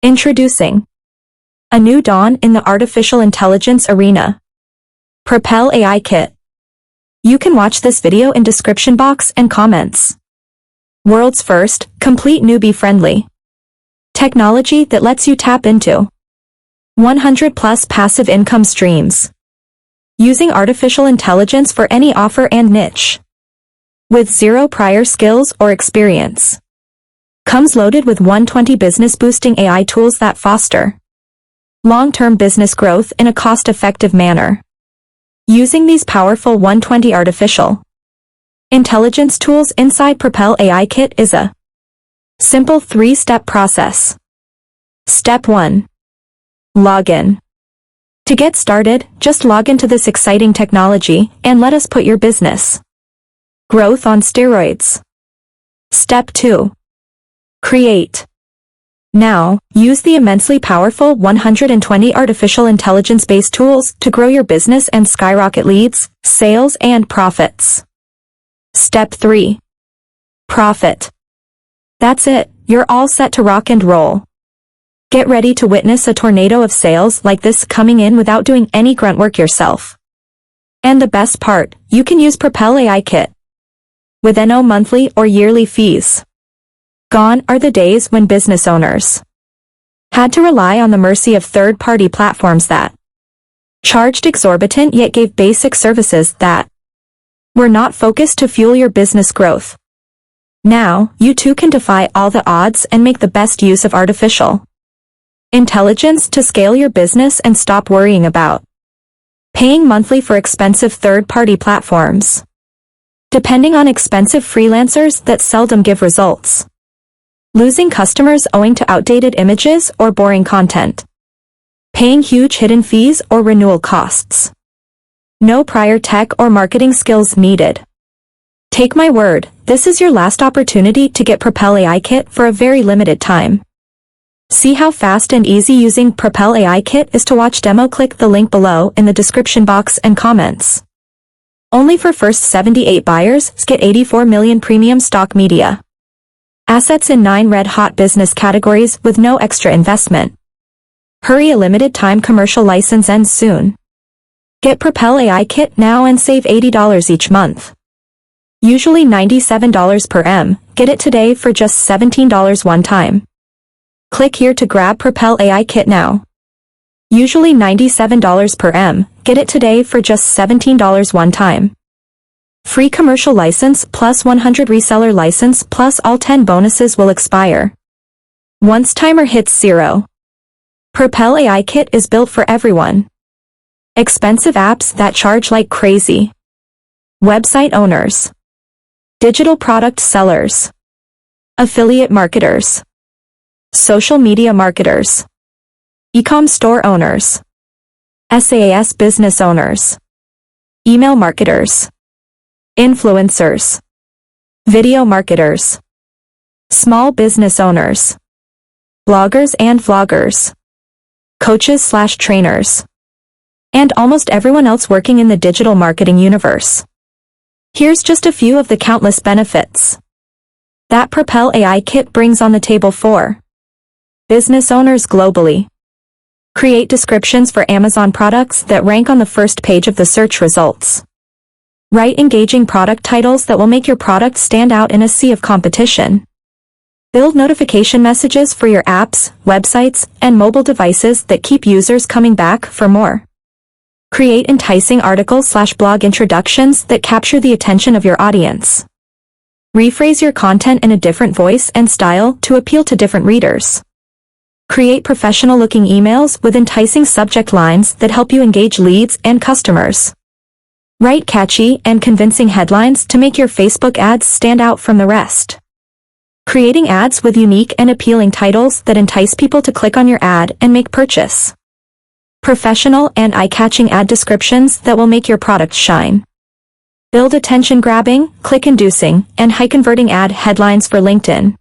Introducing a new dawn in the artificial intelligence arena. Propel-ai You can watch this video in description box and comments. World's first, complete newbie-friendly technology that lets you tap into 100+ passive income streams using artificial intelligence for any offer and niche. With zero prior skills or experience. Comes loaded with 120 business-boosting AI tools that foster long-term business growth in a cost-effective manner. Using these powerful 120 artificial intelligence tools inside Propel-ai Kit is a simple 3-step process. Step 1. Login. To get started, just log into this exciting technology and let us put your business growth on steroids. Step 2. Create. Now, use the immensely powerful 120 artificial intelligence-based tools to grow your business and skyrocket leads, sales, and profits. Step 3. Profit. That's it, you're all set to rock and roll. Get ready to witness a tornado of sales like this coming in without doing any grunt work yourself. And the best part, you can use Propel-ai Kit with no monthly or yearly fees. Gone are the days when business owners had to rely on the mercy of third-party platforms that charged exorbitant yet gave basic services that were not focused to fuel your business growth. Now, you too can defy all the odds and make the best use of artificial intelligence to scale your business and stop worrying about paying monthly for expensive third-party platforms, depending on expensive freelancers that seldom give results, losing customers owing to outdated images or boring content, paying huge hidden fees or renewal costs. No prior tech or marketing skills needed. Take my word, this is your last opportunity to get Propel-ai Kit for a very limited time. See how fast and easy using Propel-ai Kit is to watch demo. Click the link below in the description box and comments. Only for first 78 buyers, get 84 million premium stock media assets in 9 red-hot business categories with no extra investment. Hurry, a limited time commercial license ends soon. Get Propel-ai Kit now and save $80 each month. Usually $97 per m, get it today for just $17 one time. Click here to grab Propel-ai Kit now. Usually $97 per m, get it today for just $17 one time. Free commercial license plus 100 reseller license plus all 10 bonuses will expire once timer hits 0. Propel-ai Kit is built for everyone. Expensive apps that charge like crazy. Website owners. Digital product sellers. Affiliate marketers. Social media marketers. E-com store owners. SaaS business owners. Email marketers. Influencers. Video marketers. Small business owners. Bloggers and vloggers. Coaches/trainers. And almost everyone else working in the digital marketing universe. Here's just a few of the countless benefits that Propel-ai Kit brings on the table for business owners globally. Create descriptions for Amazon products that rank on the first page of the search results. Write engaging product titles that will make your product stand out in a sea of competition. Build notification messages for your apps, websites, and mobile devices that keep users coming back for more. Create enticing article/blog introductions that capture the attention of your audience. Rephrase your content in a different voice and style to appeal to different readers. Create professional-looking emails with enticing subject lines that help you engage leads and customers. Write catchy and convincing headlines to make your Facebook ads stand out from the rest. Creating ads with unique and appealing titles that entice people to click on your ad and make purchase. Professional and eye-catching ad descriptions that will make your product shine. Build attention-grabbing, click-inducing, and high-converting ad headlines for LinkedIn,